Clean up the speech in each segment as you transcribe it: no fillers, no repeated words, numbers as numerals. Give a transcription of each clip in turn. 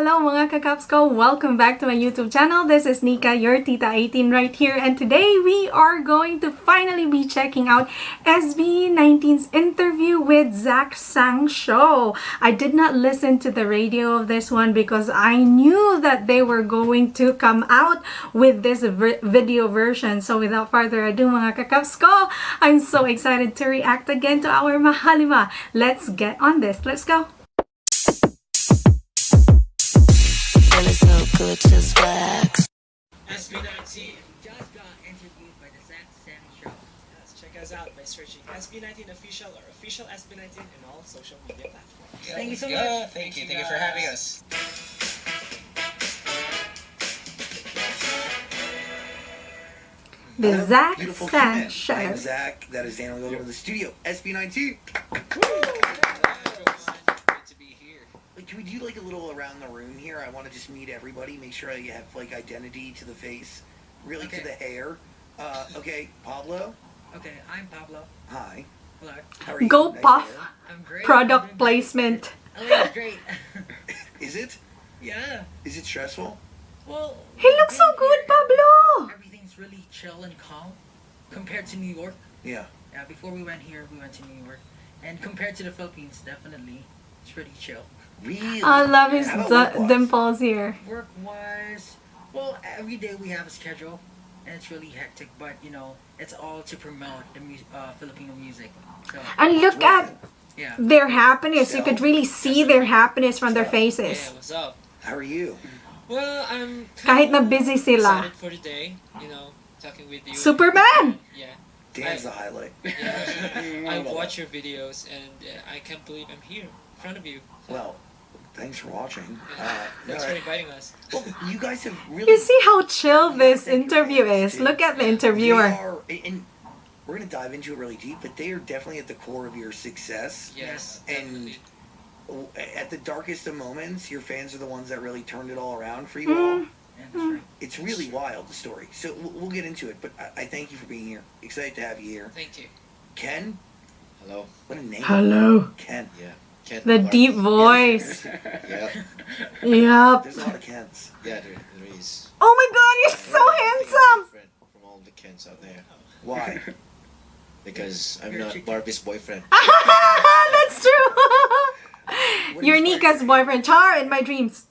Hello mga kakaps ko! Welcome back to my YouTube channel. This is Nika, your Tita 18 right here. And today we are going to finally be checking out SB19's interview with Zach Sang Show. I did not listen to the radio of this one because I knew that they were going to come out with this video version. So without further ado mga kakaps ko, I'm so excited to react again to our Mahalima. Let's get on this. Let's go! So good, just wax. SB19 just got interviewed by the Zach Sang Show. Yes, check us out by searching SB19 official or official SB19 in all social media platforms. Thank you so much. Thank you for having us. The Zach Beautiful Sang human. Show. I'm Zach. That is Daniel. Welcome to the studio. SB19. Can we do like a little around the room here? I want to just meet everybody. Make sure you have like identity to the face, really to the hair. Okay, Pablo. Okay, I'm Pablo. Hi. Hello. How are you? Go Nice Puff. hair. I'm great. Product placement. LA is great. Is it? Yeah. Is it stressful? Well, He looks so good, Pablo! everything's really chill and calm compared to New York. Yeah. Yeah, before we went here, we went to New York. And compared to the Philippines, definitely, it's pretty chill. Really? I love his How about work-wise? dimples here. Work-wise, well, every day we have a schedule, and it's really hectic, but, you know, it's all to promote the Filipino music. So, And look at yeah. their happiness. You could really see their happiness from their faces. Yeah, what's up? How are you? Well, I'm Kahit na busy sila. excited for the day, you know, talking with you. Superman! Yeah. Dan's the highlight. Yeah. I watch your videos and I can't believe I'm here in front of you. Well, thanks for watching. Thanks for inviting us. Well, you guys have really. You see how chill this interview is. Look at the interviewer. They are, and we're going to dive into it really deep, but they are definitely at the core of your success. Yes, And definitely. at the darkest of moments, your fans are the ones that really turned it all around for you all. Yeah, that's right. It's really wild, the story. So we'll get into it, but I thank you for being here. Excited to have you here. Thank you. Ken? Hello. What a name. Hello. Ken. Yeah. Ken. The Clark. deep voice. Yeah. Yup. There's a lot of Kens. Yeah, there is. Oh my god, you're so handsome! Different from all the Kens out there. Why? Because I'm You're not chicken. Barbie's boyfriend. That's true! What You're inspired Nika's you? boyfriend, Char, in my dreams.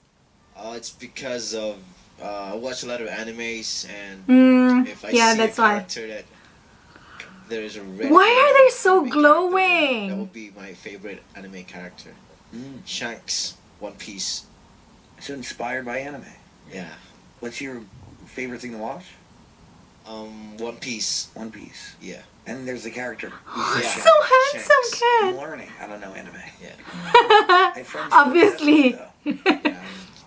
It's because of I watch a lot of animes, and if I yeah, see that's a why. character that there is a red. Why are they so anime character, glowing? That would be my favorite anime character. Mm. Shanks, One Piece. So inspired by anime. Yeah. What's your favorite thing to watch? One Piece. One Piece. Yeah. And there's a character. Oh, Yeah. so handsome, Shanks. I'm Ken! learning. I don't know anime. Yeah. I have friends who are Obviously. obsessed, though.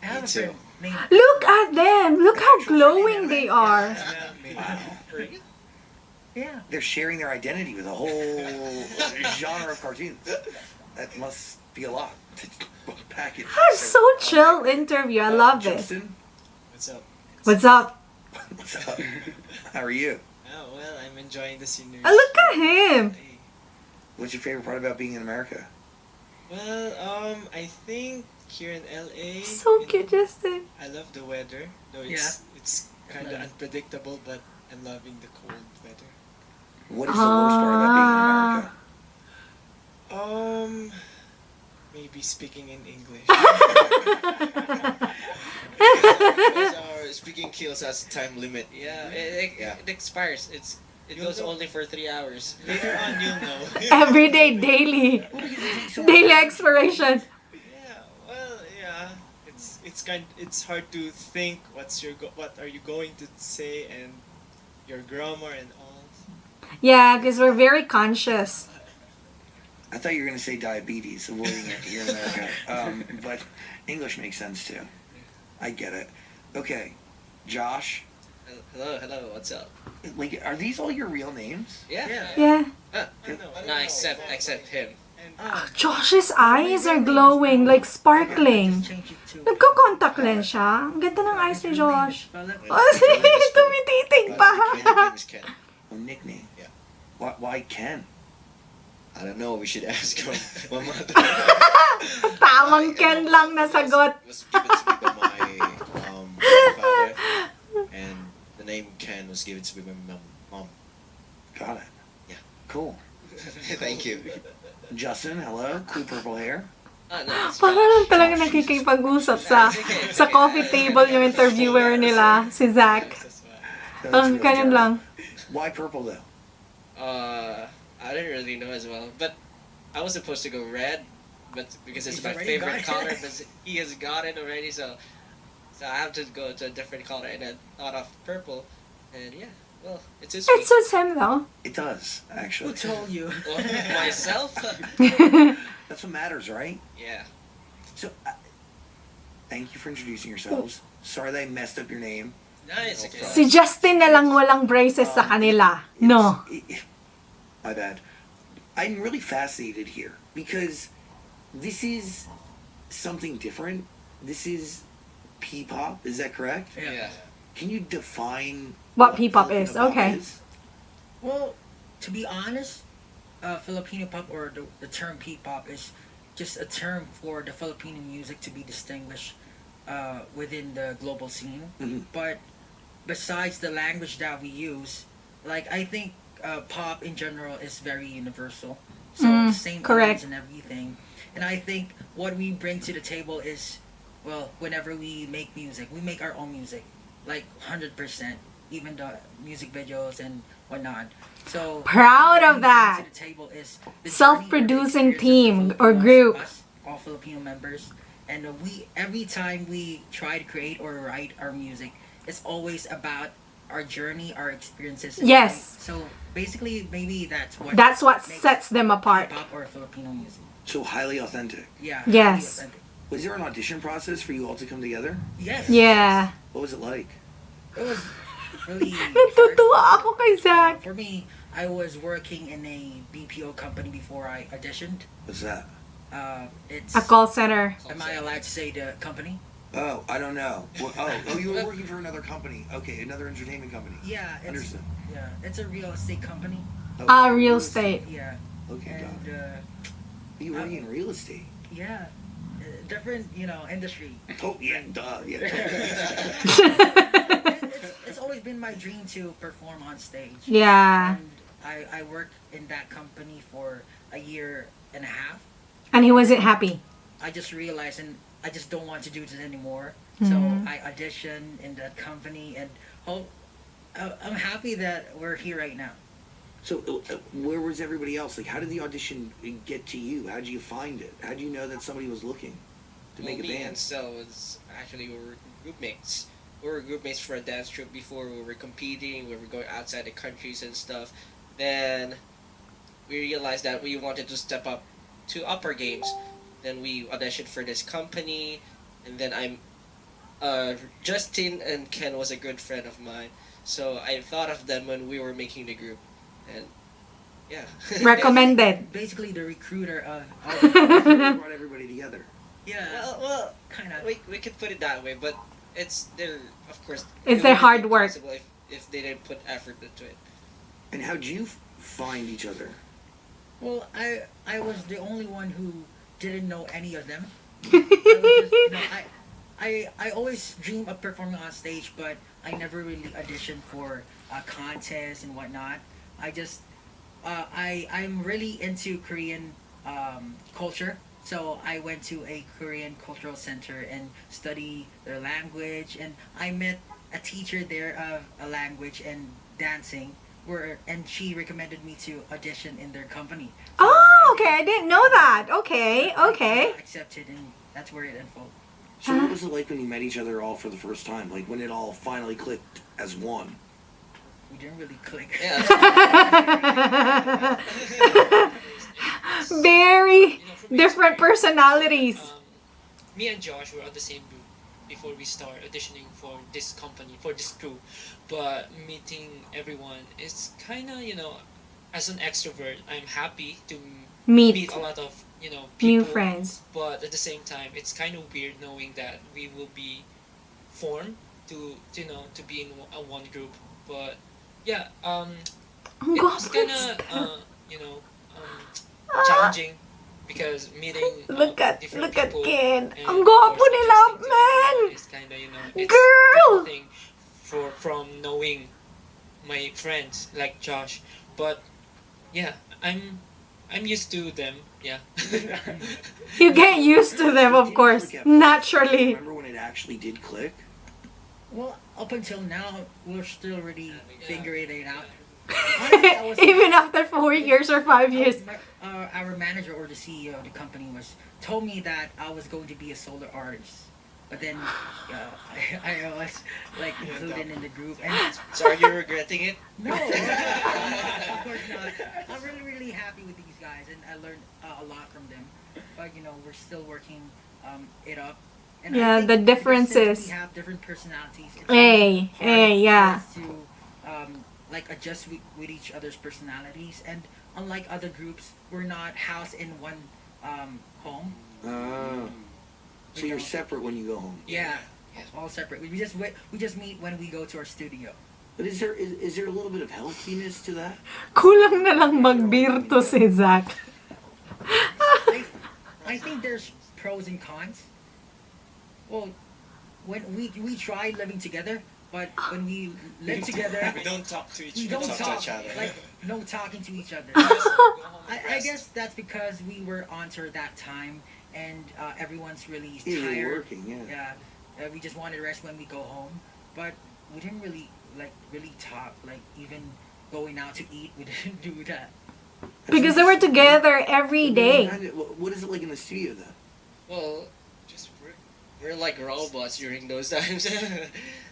I have Me a too. friend named Look at them! Look how glowing they are! Wow. Yeah. They're sharing their identity with a whole genre of cartoons. That must be a lot to package. That's so chill interview. I love this. Justin, What's up? What's up? what's up? How are you? Oh, well, I'm enjoying the scenery. Look at him! Hey. What's your favorite part about being in America? Well, I think here in LA. So you cute, know, Justin. I love the weather, though it's kind of unpredictable, but I'm loving the cold weather. What is the worst part about being in America? Maybe speaking in English. Because our speaking kills has a time limit. Yeah, Yeah. it expires. It You'll goes know. only for 3 hours. Later on, you'll know. Every day, daily. Well, because it takes so much Daily time. expiration. Yeah, well, yeah. It's hard to think what are you going to say and your grammar and all. Yeah, because we're very conscious. I thought you were going to say diabetes, avoiding it here in America. But English makes sense too. I get it. Okay, Josh. Hello, what's up? Like, are these all your real names? Yeah. Yeah. No, except him. Oh, Josh's eyes are glowing, like sparkling. Change it to Nagko-contact lens siya. Ang ganda ng eyes ni Josh. Philip. Oh, tumititig pa. My name is Ken. Oh, nickname. Yeah. Why Ken? I don't know. We should ask my mother. Tamang Ken lang na sagot. It was given to me by my father, and the name Ken was given to me by my mom. Got it. Yeah. Cool. Thank you. Justin, hello. Cool purple hair. No, it's Parang talaga nakikipag-usap sa coffee table yung interviewer nila, si Zach. That's Ang really ganun good. lang. Why purple though? I didn't really know as well, but I was supposed to go red, but because it's He's my already favorite got color, it. but he has got it already, so I have to go to a different color, and I thought of purple, and yeah, well, it's his It suits him though. It does, actually. Who told you? Well, myself. That's what matters, right? Yeah. So, thank you for introducing yourselves. Sorry that I messed up your name. Nice. Okay. Si Justin na lang walang braces sa kanila. No. My bad. I'm really fascinated here because this is something different. This is P-pop, is that correct? Yeah. Can you define What P-pop Filipino is? pop Okay. is? Well, to be honest, Filipino pop or the term P-pop is just a term for the Filipino music to be distinguished within the global scene. Mhm. But besides the language that we use, like I think pop in general is very universal. So the same correct. themes and everything. And I think what we bring to the table is, well, whenever we make music, we make our own music, like 100%, even the music videos and whatnot. So Proud what of we bring that. to the table is the Self-producing journey team or the experience of the or Filipinos, group. us, all Filipino members, and we every time we try to create or write our music, it's always about our journey, our experiences. in Yes. life. So basically, maybe that's what makes sets them apart. Pop or Filipino music. So highly authentic. Yeah. Yes. really authentic. Was there an audition process for you all to come together? Yes. Yeah. What was it like? It was really hard. Natutuwa ako kay Zach. For me, I was working in a BPO company before I auditioned. What's that? It's. A call center. Am I allowed to say the company? Oh, I don't know. Oh, you were working for another company. Okay, another entertainment company. Yeah. It's, Understood. Yeah. It's a real estate company. Oh, Real estate. Yeah. Okay, got And it. You working in real estate? yeah, different industry. Oh yeah, duh, yeah. It's always been my dream to perform on stage. Yeah. And I worked in that company for a year and a half. And he wasn't happy. I just realized, and I just don't want to do this anymore. So I auditioned in that company, and I'm happy that we're here right now. So, where was everybody else? Like, how did the audition get to you? How did you find it? How did you know that somebody was looking to make a Me and band? Sel was actually we were group mates. We were group mates for a dance troupe before. We were competing. We were going outside the countries and stuff. Then we realized that we wanted to step up to upper games. Then we auditioned for this company, and then Justin and Ken was a good friend of mine, so I thought of them when we were making the group, and yeah. Recommended. Basically, the recruiter of. You brought everybody together. Yeah. Well, Kind of. we could put it that way, but it's their, of course. It's it their wouldn't hard be work. possible if they didn't put effort into it. And how'd you find each other? Well, I was the only one who didn't know any of them. I was just, I always dream of performing on stage, but I never really auditioned for contests and whatnot. I just I'm really into Korean culture, so I went to a Korean cultural center and study their language, and I met a teacher there of a language and dancing, and she recommended me to audition in their company. So Oh, okay. I didn't know that. Okay. I Okay. got accepted, and that's where it unfolded. So, what was it like when you met each other all for the first time? Like, when it all finally clicked as one? We didn't really click. Yeah. Very For me, different it's personalities. me and Josh were on the same group before we start auditioning for this company, for this crew. But meeting everyone is kind of, as an extrovert, I'm happy to meet a lot of, people. New friends. But at the same time, it's kind of weird knowing that we will be formed to be in a one group. But yeah, Ang it was gwapo kind ni of, Steph. challenging because meeting different Look at people Ken. and Ang of gwapo course, nila, adjusting to man. everyone is kind of, it's Girl! a thing from knowing my friends like Josh. But yeah, I'm used to them. Yeah. You get used to them, of course, naturally. Remember when it actually did click? Well, up until now, we're still really figuring it out. Honestly, I was- Even after 4 years or 5 years. Our manager or the CEO of the company told me that I was going to be a solo artist, but then I was like included in the group, and So are you regretting it? no, of course not. I'm really happy with these guys, and I learned a lot from them. But we're still working it up. And Yeah, I think the since differences. we have different personalities. It's Hey, hard hey, yeah. for us to like adjust with each other's personalities, and unlike other groups, we're not housed in one home. So you're separate when you go home. Yeah, all separate. We just meet when we go to our studio. But is there a little bit of healthiness to that? Kulang na lang magbirto si Zach. I think there's pros and cons. Well, when we try living together, but when we live together, We don't talk to we each don't other. talk, each other. like no talking to each other. I guess that's because we were on tour that time, and everyone's really Yeah, you're tired. working, yeah. We just wanted to rest when we go home, but we didn't really talk. Like even going out to eat, we didn't do that. Because they were together every day. What is it like in the studio then? Well, Just we're like robots during those times.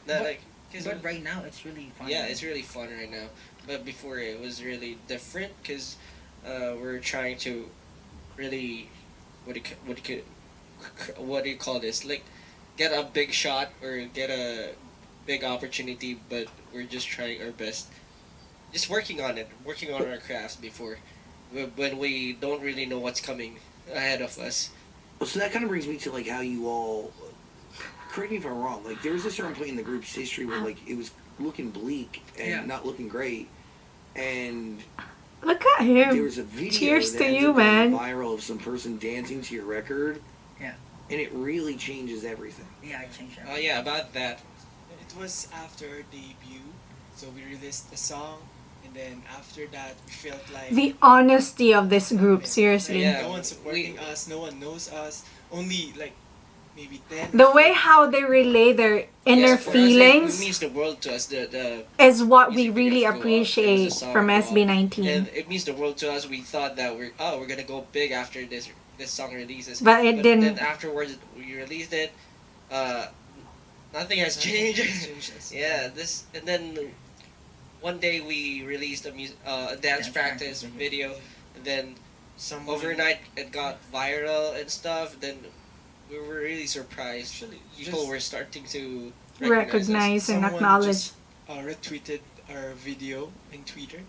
But- Like, 'cause But right now, it's really fun. yeah, it's really fun right now. But before it was really different because we're trying to really what do you call this? Like get a big shot or get a big opportunity, but we're just trying our best. Just working on it, working on our crafts before when we don't really know what's coming ahead of us. Well, so that kind of brings me to like how you all. Correct me if I'm wrong. Like there was a certain point in the group's history where like it was looking bleak and Yeah. not looking great, and Look at there him. was a video Cheers that to ended you, up going man. viral of some person dancing to your record. Yeah. And it really changes everything. Yeah, I changed that. Oh yeah, about that. It was after our debut, so we released the song, and then after that we felt like The honesty of this group, seriously. Yeah. no one's supporting us, no one knows us. Only like maybe 10. The way how they relay their inner Yeah, for us, feelings it means the world to us. The is what we music really videos go up. It was a appreciate song from go up. SB19. And it means the world to us. We thought that we're gonna go big after this song releases. But it didn't. Then afterwards we released it. Nothing has changed. Yeah, and then one day we released a dance practice video, and then Someone overnight it got viral and stuff. Then we were really surprised. Actually, People just- were starting to Recognize and someone acknowledge. just, retweeted our video in Twitter,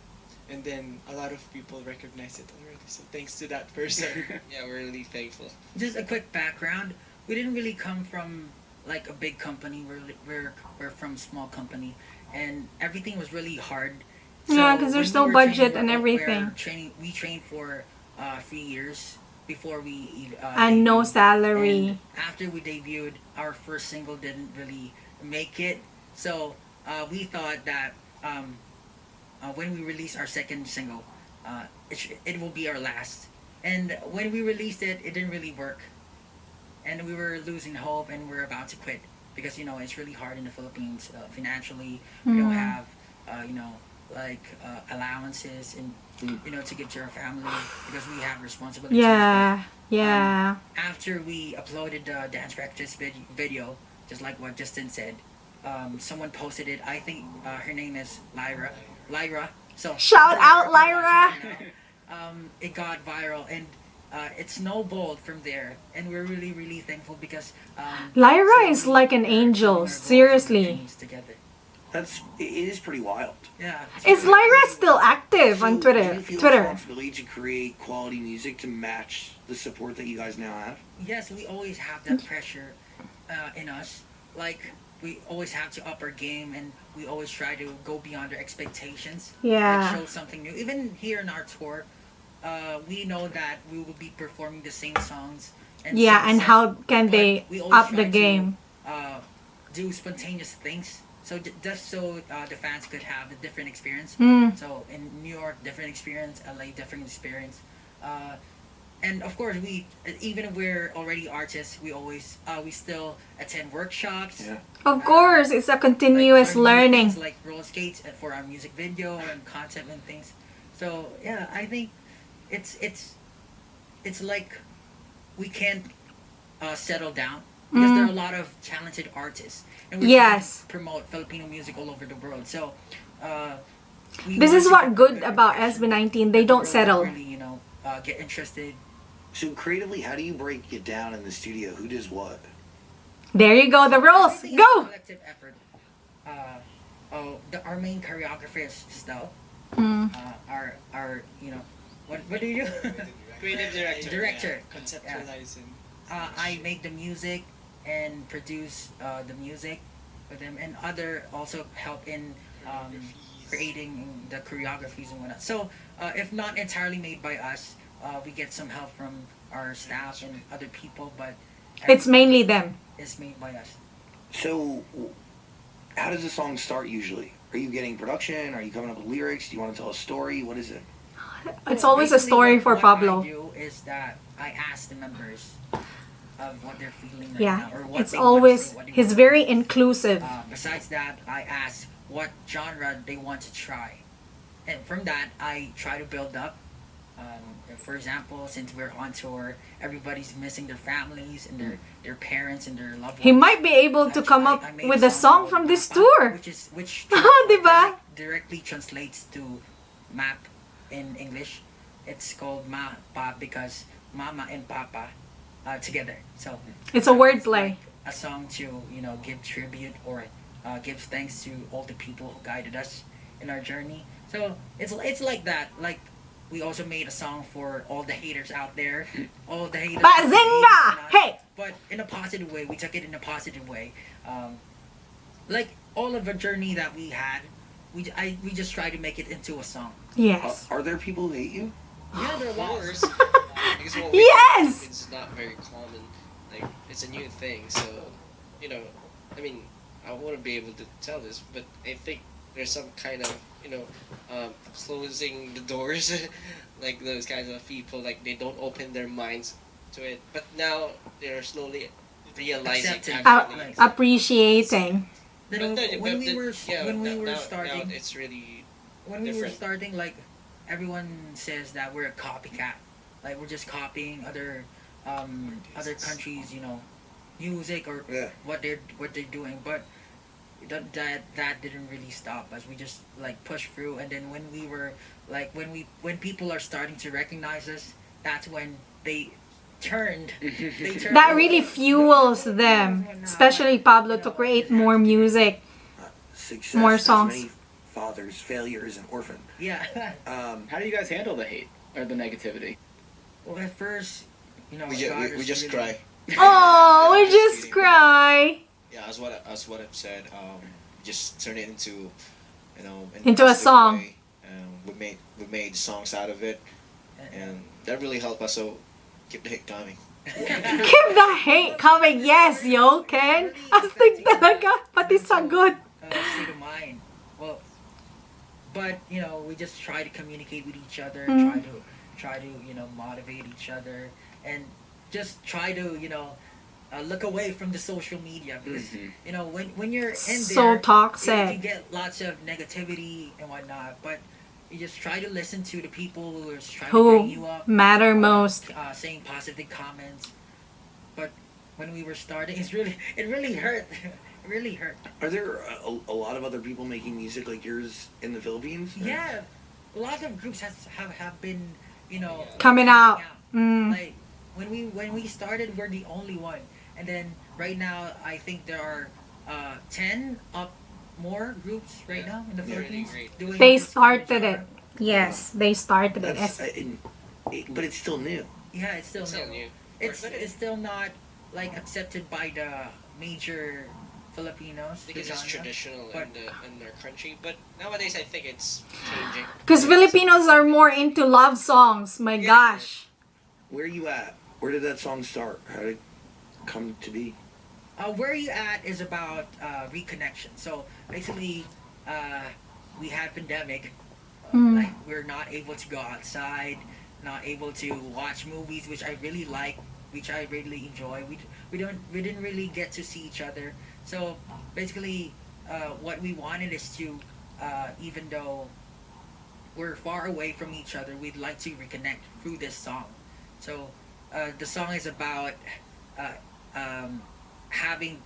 and then a lot of people recognized it already. So thanks to that person. Yeah, we're really thankful. Just a quick background. We didn't really come from like a big company. We're from a small company, and everything was really hard. Yeah, 'cause there's when no we were budget training, and everything. We trained for 3 years before we And no debuted. salary. And after we debuted, our first single didn't really make it. So we thought that when we release our second single, it will be our last. And when we released it, it didn't really work. And we were losing hope, and we're about to quit because it's really hard in the Philippines financially. We don't have allowances and to give to our family because we have responsibilities. Yeah, yeah. After we uploaded the dance practice video, just like what Justin said, someone posted it. I think her name is Lyra. So Shout out, Lyra! It got viral, and it snowballed from there, and we're really, really thankful because Lyra is like an angel, seriously. Together. It is pretty wild. Yeah. Is Lyra still active on So, Twitter? Do you feel Twitter. responsibility to create quality music to match the support that you guys now have? Yes, we always have that pressure in us. Like, we always have to up our game, and we always try to go beyond our expectations. Yeah. And show something new. Even here in our tour, we know that we will be performing the same songs. And Yeah, same and set, how can but they we always up the try to, game? do spontaneous things. So just so the fans could have a different experience. Mm. So in New York, different experience. LA, different experience. And of course, we even if we're already artists, we still attend workshops. Yeah. Of course, it's a continuous learning. Things like roller skates for our music video and concept and things. So yeah, I think it's like we can't settle down because there are a lot of talented artists, and we're trying Yes. to promote Filipino music all over the world. So This is what good about SB19. They don't settle. Really, get interested. So creatively, how do you break it down in the studio? Who does what? There you go, the rules. Everything is a Go! collective effort. Our main choreographer is Stell. Mm. Our what do you do? Creative director. Director. Conceptualizing. I make the music and produce the music with them, and other also help in creating the choreographies and whatnot. So if not entirely made by us, we get some help from our staff and other people, but It's mainly them. it's made by us. So, how does a song start usually? Are you getting production? Are you coming up with lyrics? Do you want to tell a story? What is it? It's always a Basically, story for what Pablo. I do is that I ask the members of what they're feeling right Yeah, now, or what it's they want to always, say, what they he's want to very inclusive. besides that, I ask what genre they want to try. And from that, I try to build up. For example, since we're on tour, everybody's missing their families and their parents and their loved ones. He might be able to That's come why up I made with a song from this tour. which Diba? directly translates to map in English. It's called Ma Pa because Mama and Papa together. So It's a wordplay. a song to give tribute or give thanks to all the people who guided us in our journey. So it's like that. Like we also made a song for all the haters out there, all the haters. Bazinga! Hey! But in a positive way, we took it in a positive way. Like all of the journey that we had, we just tried to make it into a song. Yes. Are there people who hate you? Yeah, there are Of lots. course. Because what we Yes! do, it's not very common. Like, it's a new thing, so, I mean, I wouldn't be able to tell this, but I think there's some kind of, closing the doors, like those kinds of people, like, they don't open their minds to it. But now, they're slowly realizing, Accepting. actually. Appreciating. When we were now starting, it's really when we were different. starting, like everyone says that we're a copycat, like we're just copying other countries, music or Yeah. what they're doing. But that didn't really stop us. We just like pushed through, and then when we were like when people are starting to recognize us, that's when they turned. That really fuels them, especially Pablo, to create more music. Success More has songs. many fathers, failures, and orphan. Yeah. How do you guys handle the hate or the negativity? Well, at first, We, God we is just really- cry. Oh, we just cry. Yeah, as what I've said. Just turn it into, Into a positive song. way. We made songs out of it, and that really helped us. So keep the hate coming. Keep the hate coming. Yes, yo, Ken. Astig talaga. Pati sagot. State of mind. Well, but we just try to communicate with each other, Mm. try to motivate each other, and just try to look away from the social media because when you're in So there, toxic. you get lots of negativity and whatnot. But you just try to listen to the people who are trying to bring you Who up, matter most. saying positive comments. But when we were starting, it really hurt. It really hurt. Are there a lot of other people making music like yours in the Philippines? Yeah, a lot of groups have been, Coming out. Mm. Like when we started, we're the only one, and then right now I think there are 10 up more groups right now in the They're really Philippines. great. Doing They this started genre. it. Yes, they started it. That's, but it's still new. Yeah, it's still Still new. new. It's still not like accepted by the major Filipinos. the because it's genre. traditional But- in our country. But nowadays, I think it's changing. Because Filipinos are more into love songs. My Yeah. gosh. Where are you at? Where did that song start? How did it come to be? Where You At is about reconnection. So basically, we had pandemic. Like we're not able to go outside, not able to watch movies, which I really like, which I really enjoy. We didn't really get to see each other. So basically, what we wanted is to, even though we're far away from each other, we'd like to reconnect through this song. So the song is about having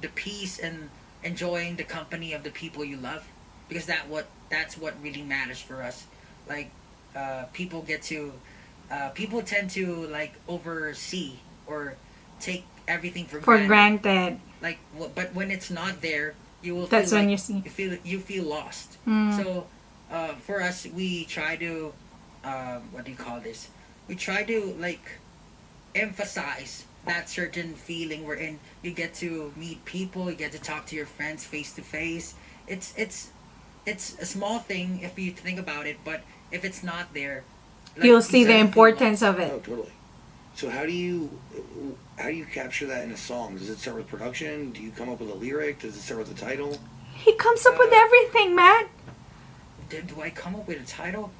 the peace and enjoying the company of the people you love, because that's what really matters for us. Like people tend to like oversee or take everything for For granted. granted. Like but when it's not there, you will That's feel when like you see. you feel lost. Mm. So for us, we try to what do you call this? We try to like emphasize that certain feeling wherein you get to meet people, you get to talk to your friends face to face. It's a small thing if you think about it, but if it's not there, like, You'll you see the start to feel importance lost. of Oh, it. totally. So how do you capture that in a song? Does it start with production? Do you come up with a lyric? Does it start with a title? He comes up with everything, man. Do I come up with a title?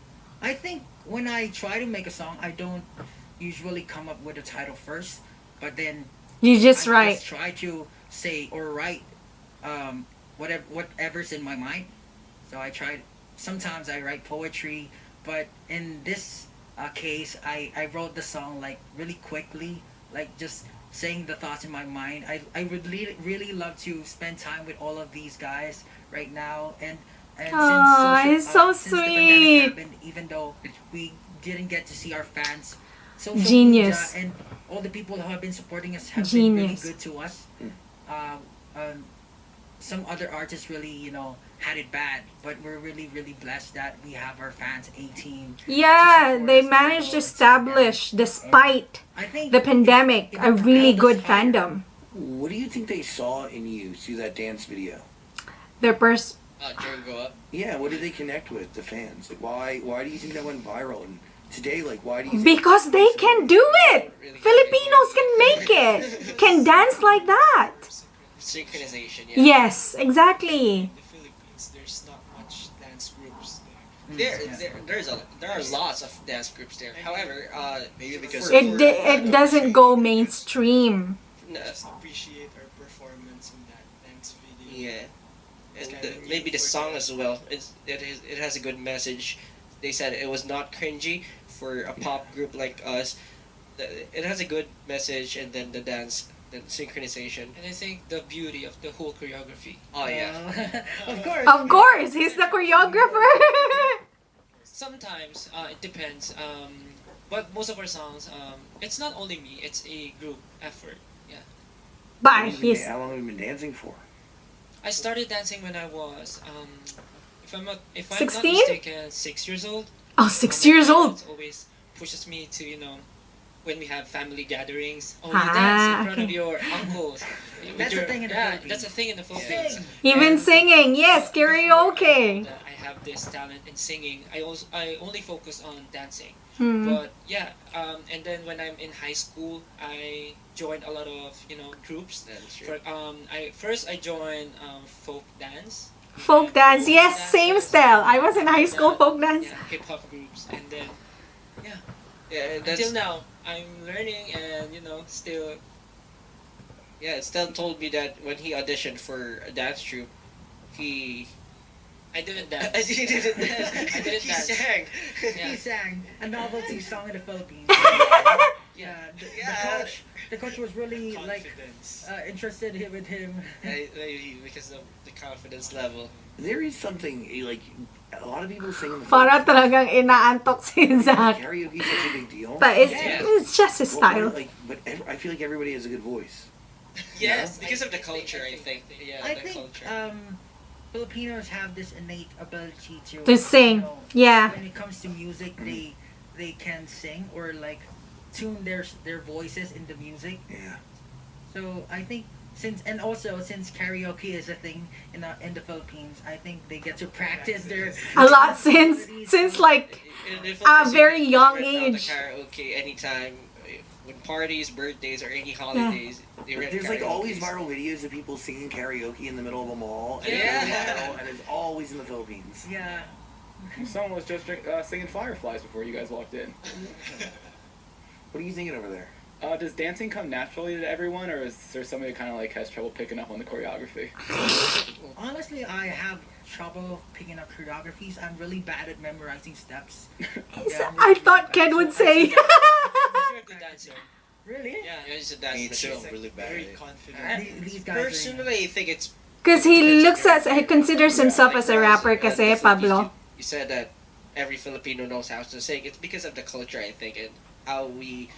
I think when I try to make a song, I don't usually come up with a title first, but then You just I write. just try to say or write whatever's in my mind. So I try. Sometimes I write poetry, but in this case, I wrote the song like really quickly, like just saying the thoughts in my mind. I would really love to spend time with all of these guys right now, and Aw, it's so since the pandemic sweet. happened, even though we didn't get to see our fans, Genius. media and all the people who have been supporting us have Genius. been really good to us. Some other artists really, had it bad, but we're really, really blessed that we have our fans, 18. Yeah, support they us, managed to even though it's establish, despite I think the pandemic, it a really propelled us good higher. fandom. What do you think they saw in you through that dance video? Their During Go Up. Yeah, what did they connect with, the fans? Like, why do you think that went viral? And today, like, why do you think because they can do it. Filipinos can make it. Can dance like that. Synchronization, yeah. Yes, exactly. In the Philippines, there's not much dance groups there. There are lots of dance groups there. However, Maybe because It doesn't go mainstream. no, Just appreciate our performance in that dance video. yeah, It's and kinda maybe new the for song them. as well. It has a good message. They said it was not cringy for a pop group like us. It has a good message, and then the dance, the synchronization. And I think the beauty of the whole choreography. Oh yeah. Of course. Of course, he's the choreographer. Sometimes it depends, but most of our songs, it's not only me, it's a group effort. Yeah, But he's How long have you been dancing for? I started dancing when I was, if I'm not 16? mistaken, 6 years old. 6 My years old. parents always pushes me to, when we have family gatherings, you Ah, dance in front of okay. your uncles. That's a thing in the Philippines. That's a thing in the Philippines. Sing. Even And- singing, yes, karaoke. that I have this talent in singing. I only focus on dancing. Hmm. But yeah, and then when I'm in high school, I joined a lot of groups. That's true. For I joined folk dance. Folk dance, Folk yes, dances. same style. I was in high school folk dance. Yeah, hip hop groups, and then Yeah, and until that's now I'm learning and still. yeah. Stel told me that when he auditioned for a dance troupe, he I didn't dance. he didn't dance. I didn't he dance. sang. Yeah. He sang a novelty song in the Philippines. Yeah. Yeah. The coach was really Confidence. interested with him. Because of the confidence level. There is something, like, a lot of people sing in the Para Philippines. talagang inaantok si Zach. Karaoke is such a big deal. But it's, Yeah. it's just his style. I feel like everybody has a good voice. Yes, because of the culture, I think. Yeah, I the think culture. Filipinos have this innate ability To sing, yeah. When it comes to music, they can sing or like tune their voices in the music. Yeah. So I think since karaoke is a thing in the Philippines, I think they get to practice their A lot since like In the a Philippines, very you can young rent out the age. karaoke anytime. When parties, birthdays, or any holidays, they rent There's like always karaokes. viral videos of people singing karaoke in the middle of a mall, and Yeah. it's viral, and it's always in the Philippines. Yeah. Someone was just singing Fireflies before you guys walked in. What are you thinking over there? Does dancing come naturally to everyone, or is there somebody who kind of like has trouble picking up on the choreography? Honestly, I have trouble picking up choreographies. I'm really bad at memorizing steps. Yeah, I'm I really thought bad. Ken So would I say. think You're the dancer. Really? Yeah. Yeah, it's a dance Me too. machine. I'm really bad at Very it. confident. These guys are, Personally, I think it's Because he looks at, he considers himself as a rapper kasi, Pablo. You said that every Filipino knows how to sing. It's because of the culture, I think, and how we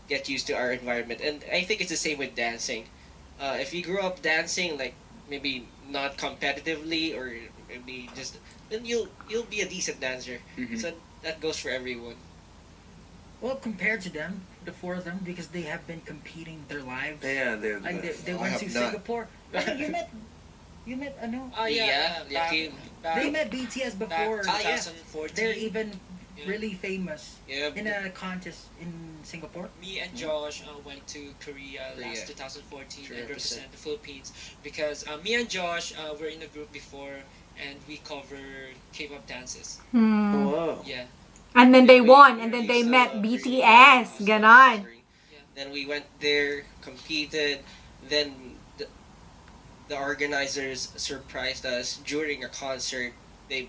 get used to our environment. And I think it's the same with dancing. If you grew up dancing, like maybe not competitively or maybe just, then you'll be a decent dancer. Mhm. So that goes for everyone. well, compared to them, the four of them, because they have been competing their lives. Yeah, they're Like they I went have to not. Singapore. You met ano? Oh yeah. Yeah, Kim. They met BTS back before. Ah, yeah. 2014. They're even Yeah. really famous Yeah, in a contest in Singapore. Me and Josh went to Korea last Korea. 2014 To and represent. represent the Philippines because me and Josh were in a group before and we covered K-pop dances. Hmm. Whoa. Yeah. And then they We won, and then really they saw met Korea BTS. Ganon. Then we went there, competed. Then the organizers surprised us during a concert. They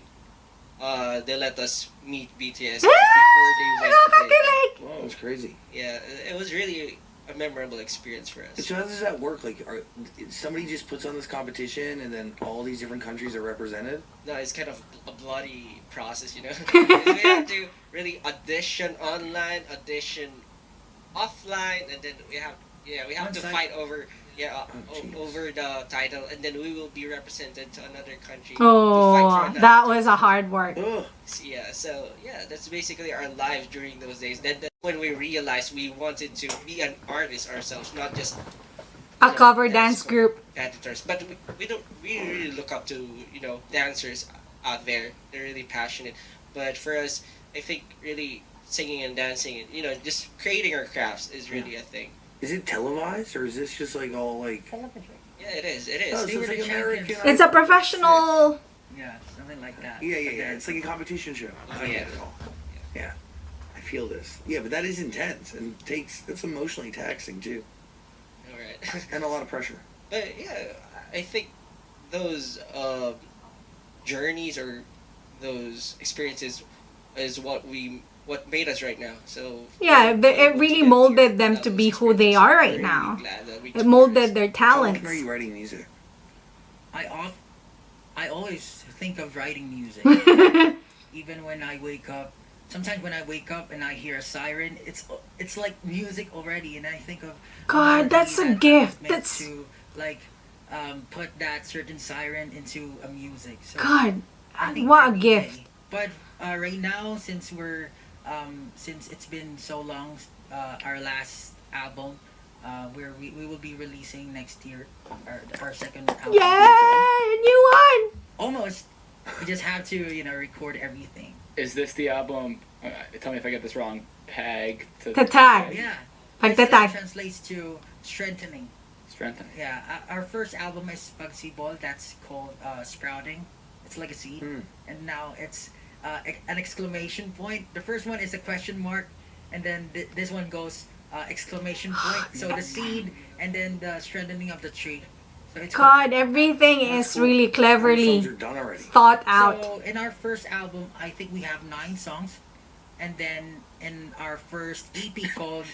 let us meet BTS before they went. Nakakakilig! Whoa, that's crazy. Yeah, it was really a memorable experience for us. So how does that work? Like, somebody just puts on this competition, and then all these different countries are represented? No, it's kind of a bloody process, you know. 'Cause we have to really audition online, audition offline, and then we have to On-site. fight over jeez. over the title, and then we will be represented to another country. to fight for Oh, another that title. was a hard work. Ugh. Yeah, so yeah, that's basically our lives during those days. Then when we realized we wanted to be an artist ourselves, not just A cover dance group. editors. But we don't really look up to dancers out there. They're really passionate. But for us, I think really singing and dancing, and just creating our crafts is really a thing. Is it televised, or is this just like all like? Yeah, it is. It Oh, is. They so were it's like the American. champions. It's a professional. Yeah, something like that. Yeah. It's like a competition show. I Yeah. get it all. Yeah, I feel this. Yeah, but that is intense and it's emotionally taxing too, All right. and a lot of pressure. But yeah, I think those journeys or those experiences is what made us right now. So Yeah, we're it able really to get molded here them without to those be who they experiences. are We're right really now. glad that we It molded their How often talents. are you writing music? I always think of writing music. Even when I wake up. Sometimes when I wake up and I hear a siren, it's like music already, and I think of God, that's a that gift. meant That's to like put that certain siren into a music. So God. I think What a every gift. day. But right now, since since it's been so long, our last album, we will be releasing next year our second album. Yay! New one. Almost. We just have to record everything. Is this the album? Tell me if I get this wrong. Peg to Tatag. Yeah. Pagtatag. Basically translates to strengthening. Strengthening. Yeah. Our first album is Pagsibol. That's called Sprouting. It's like a seed. And now it's an exclamation point. The first one is a question mark, and then this one goes exclamation point. So the seed, and then the strengthening of the tree. So it's God, everything is really Songs cleverly are done already. thought out. So in our first album, I think we have 9 songs, and then in our first EP called,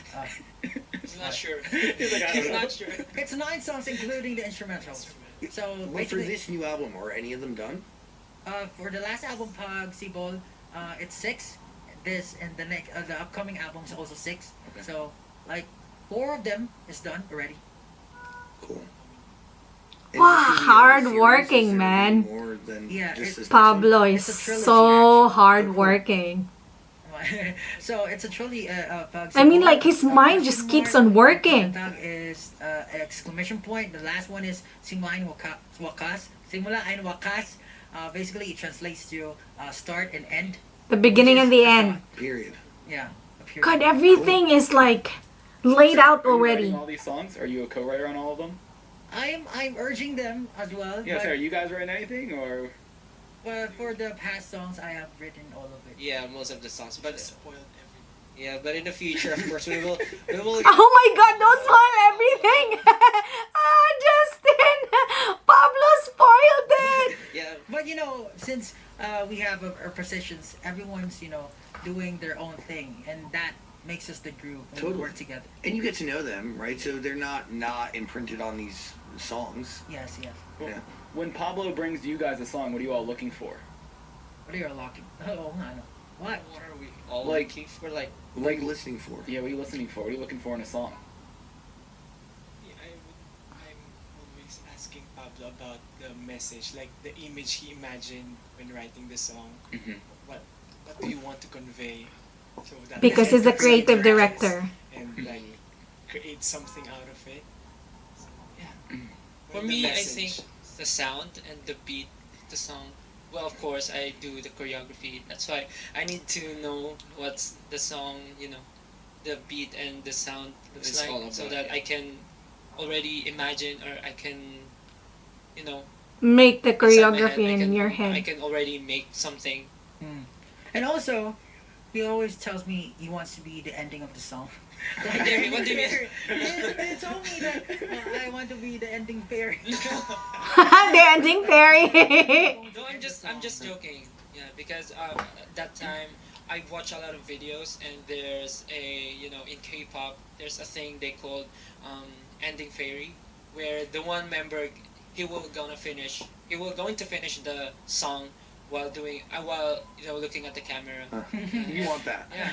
He's not sure. He's like, I don't He's know. not sure. it's 9 songs including the instrumentals. So Well, for basically, this new album, are any of them done? for the last album, Pag Sibol, it's 6. This and the upcoming album is also 6. So like 4 of them is done already. Cool. Wow, And this is gonna be a hard series, working, is there man. More than Yeah, just it's this next one? Pablo is It's a trilogy, so actually. hardworking. Well, So it's a truly I mean, like, his mind just keeps on working. Tag is exclamation point. The last one is simula ayn wakas. Simula ayn wakas. Basically, it translates to start and end. The beginning and the end. Period. Yeah. A period. God, everything is like laid out Are you already. writing all these songs? Are you a co-writer on all of them? I'm urging them as well. Yeah, but, so are you guys writing anything or? for the past songs, I have written all of it. Yeah, most of the songs. But Spoiled everything. yeah, but in the future, of course, we will. Oh my God! Don't spoil everything. Justin, Pablo spoiled it. Yeah, But since we have our positions, everyone's doing their own thing, and that makes us the group and we Totally. work together. And you get to know them, right? So they're not imprinted on these songs. Yes. Well, Yeah. When Pablo brings you guys a song, what are you all looking for? What are you locking? Oh, no. What? what are we all Like- looking for? Like, What are you listening for? Yeah, what are you listening for? What are you looking for in a song? Yeah, I'm always asking Pablo about the message, like the image he imagined when writing the song. Mhm. What do you want to convey? So that Because he's the creative director. and like create something out of it. So, yeah. For The me, I message. think the sound and the beat, of the song. Well, of course, I do the choreography. That's why I need to know what's the song, the beat and the sound looks It's all like, so about that I can already imagine, or I can, Make the inside my choreography head, in your I head. can already make something. And also, he always tells me he wants to be the ending of the song. What do you mean? They told me that I want to be the ending fairy. The ending fairy. No, I'm just joking. Yeah, because that time I watch a lot of videos, and there's in K-pop there's a thing they called ending fairy, where the one member he will going to finish the song while doing looking at the camera. You want that? Yeah,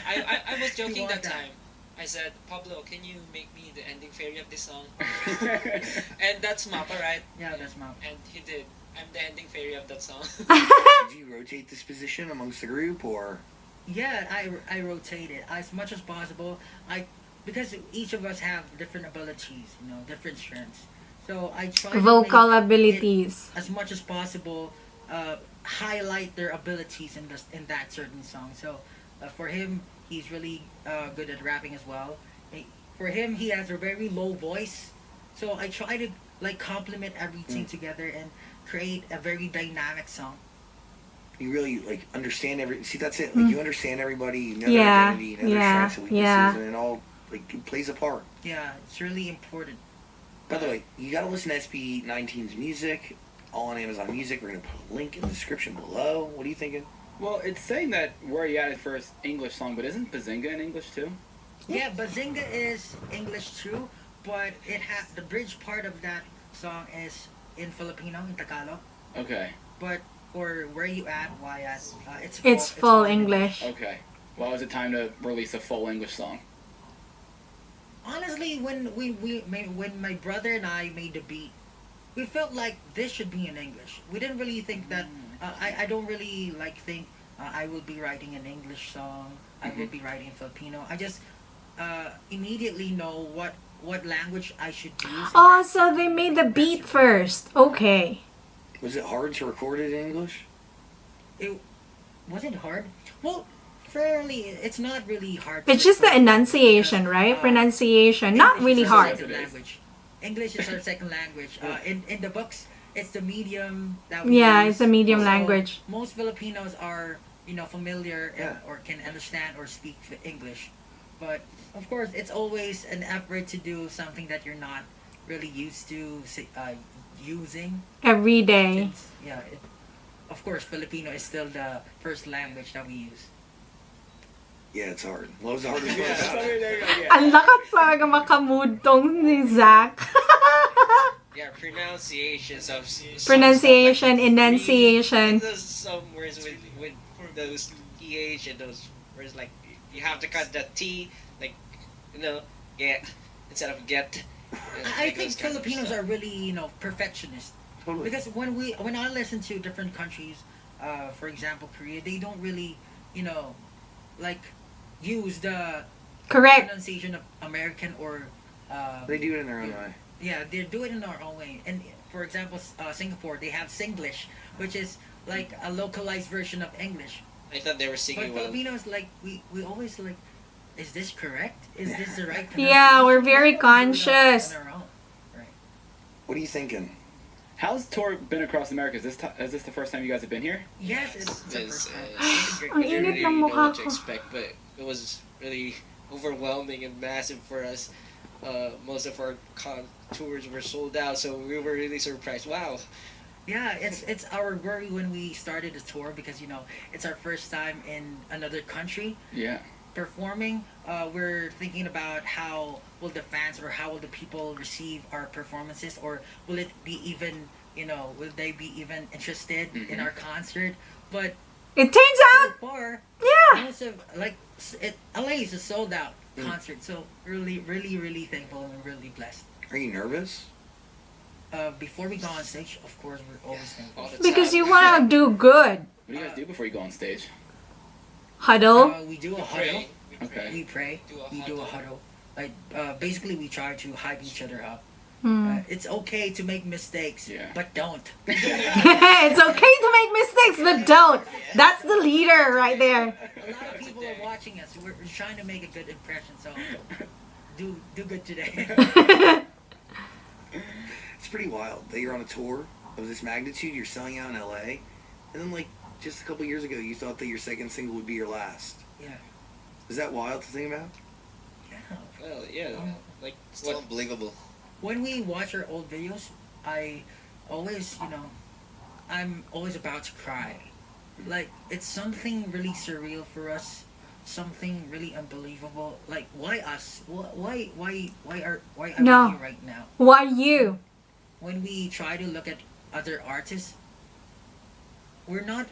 I was joking want that that. time. I said, Pablo, can you make me the ending fairy of this song? And that's Mappa, right? Yeah, that's my. And he did. I'm the ending fairy of that song. Did you rotate this position amongst the group, or? Yeah, I rotate it as much as possible. Because each of us have different abilities, different strengths. So I try to Vocal make it abilities. as much as possible. Highlight their abilities in that certain song. So for him, he's really good at rapping as well. For him, he has a very low voice. So I try to complement everything together and create a very dynamic song. You really understand See, that's it. You understand everybody. You know their Yeah, identity. You know their yeah, strengths and weaknesses, yeah. and it all it plays a part. Yeah, it's really important. By the way, you got to listen to SB19's music. All on Amazon Music. We're gonna put a link in the description below. What are you thinking? Well, it's saying that Where You At is first English song, but isn't Bazinga in English too? Yeah, Bazinga is English too, but the bridge part of that song is in Filipino, in Tagalog. Okay. But for Where You At, WYAT, It's full English. Okay. Well, is it time to release a full English song? Honestly, when my brother and I made the beat, we felt like this should be in English. We didn't really think that. I don't really think I will be writing an English song. I will be writing in Filipino. I just immediately know what language I should use. Oh, so they made the beat first. Okay. Was it hard to record it in English? It wasn't hard. Well, fairly, it's not really hard. It's just the enunciation, right? Pronunciation. Not English really is our hard. second language. English is our second language. In the books, it's the medium that we Yeah, use. it's a medium So, language. Most Filipinos are, familiar Yeah. or can understand or speak English. But, of course, it's always an effort to do something that you're not really used to using. Every day. Since, of course, Filipino is still the first language that we use. Yeah, it's hard. What was the hardest part Yeah, about so it? there you go. Yeah. Ang lakas talaga makamood tong ni Zach. yeah, pronunciations of Pronunciation, some stuff, enunciation. Those some words with those th and those words you have to cut the t get instead of get. I think Filipinos are really, perfectionists. Totally. Because when I listen to different countries, for example Korea, they don't really, use the Correct. pronunciation of American or They do it in their own way. yeah, they do it in our own way. And for example, Singapore, they have Singlish, which is like a localized version of English. I thought they were But singing well. Filipinos, like, we always like, is this correct? Is this the right Yeah, we're pronunciation? very No, we do it on- conscious. on our own. Right. What are you thinking? How's the tour been across America? Is this the first time you guys have been here? Yes, it's the It's, first time. uh, Great. Ang I didn't init really ng know mukha what to ko. expect, but it was really overwhelming and massive for us. Most of our tours were sold out, so we were really surprised. Wow. Yeah, it's our worry when we started the tour because it's our first time in another country Yeah. performing. We're thinking about how will the fans or how will the people receive our performances, or will it be even will they be even interested in our concert? But It turns so out, far, yeah. most of LA is a sold out concert, so really, really, really thankful and really blessed. Are you nervous? Before we go on stage, of course, we're always thankful. All the Because time. you want to do good. What do you guys do before you go on stage? Huddle. We do a We huddle. pray. We Okay. We pray. We do a huddle. Like basically, we try to hype each other up. Hmm. It's okay to make mistakes, Yeah. but don't. It's okay to make mistakes, but don't. That's the leader right there. A lot of people are watching us. We're trying to make a good impression, so do good today. It's pretty wild that you're on a tour of this magnitude. You're selling out in LA, and then like just a couple years ago, you thought that your second single would be your last. Yeah. Is that wild to think about? Yeah. Well, yeah. Like, Still what? unbelievable. When we watch our old videos, I always, I'm always about to cry. Like, it's something really surreal for us, something really unbelievable. Like, why us? Why are No. we here right now? Why you? When we try to look at other artists, we're not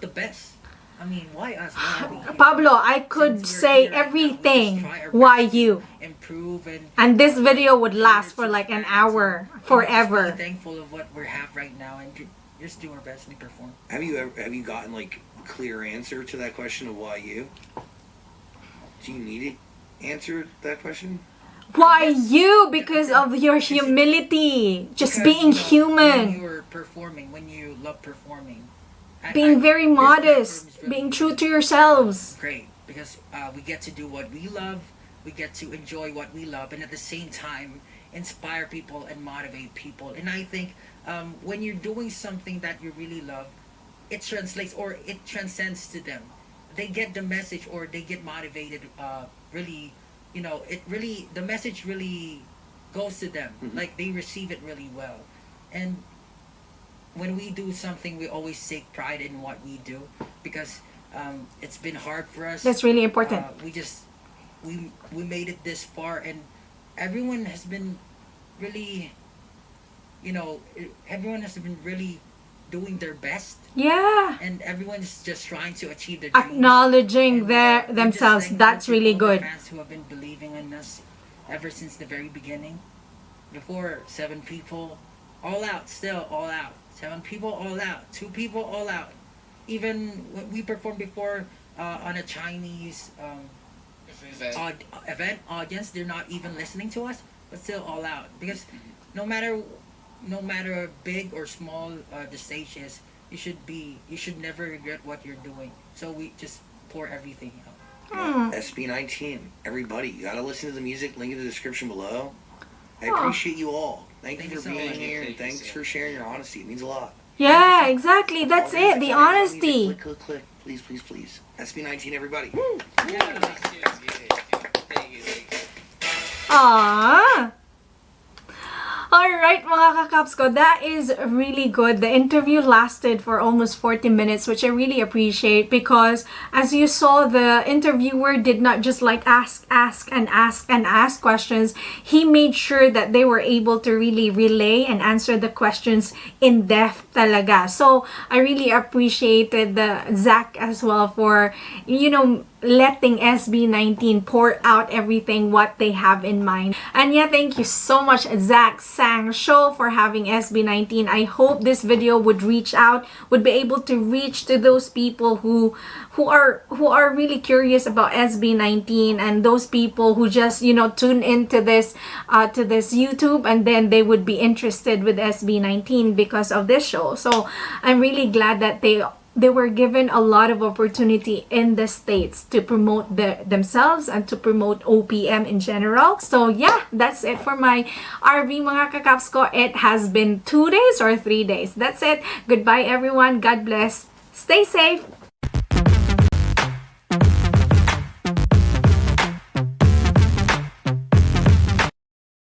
the best. I mean, why us? Why are we here? Pablo, I could Since we're say here right now, we everything. just try our Why best to you? improve And this video would last for like an hour, Just be forever. thankful of what we have right now and just do our best and perform. Have you gotten like a clear answer to that question of why you? Do you need to answer that question? Why you? Because of your humility. Just Because, being when human. you're performing, when you love performing, Being very this modest. platform is really Being true to yourselves. great because we get to do what we love, we get to enjoy what we love, and at the same time inspire people and motivate people. And I think when you're doing something that you really love, it translates or it transcends to them. They get the message or they get motivated. Really, the message really goes to them. Like they receive it really well. And when we do something, we always take pride in what we do because it's been hard for us. That's really important. We made it this far, and everyone has been really, everyone has been really doing their best, Yeah. and everyone's just trying to achieve their dreams. Acknowledging And, their we're just themselves. thankful That's to really all the good. Fans who have been believing in us ever since the very beginning. Before 7 people, all out, still all out. 7 people, all out. 2 people, all out. Even when we performed before on a Chinese event audience, they're not even listening to us, but still all out. Because no matter big or small the stage is, you should never regret what you're doing. So we just pour everything out. SB19, everybody, you gotta listen to the music. Link in the description below. I appreciate you all. Thank you Thank for you so being much. here, and Thank you thanks so for sharing your honesty. It means a lot. Yeah, exactly. That's All it. these The exciting honesty. music, click, click, click. Please, please, please. SB19, everybody. Thank you. Aww. Alright mga kakaps ko, that is really good. The interview lasted for almost 40 minutes, which I really appreciate because as you saw, the interviewer did not just like ask questions. He made sure that they were able to really relay and answer the questions in depth talaga. So I really appreciated the Zach as well for, letting SB19 pour out everything what they have in mind. And yeah, thank you so much, Zach Sang Show, for having SB19. I hope this video would reach out, would be able to reach to those people who are really curious about SB19, and those people who just, you know, tune into this YouTube, and then they would be interested with SB19 because of this show. So I'm really glad that they were given a lot of opportunity in the States to promote themselves and to promote OPM in general. So yeah, that's it for my RV mga kakaps ko. It has been 2 days or 3 days. That's it. Goodbye everyone. God bless. Stay safe.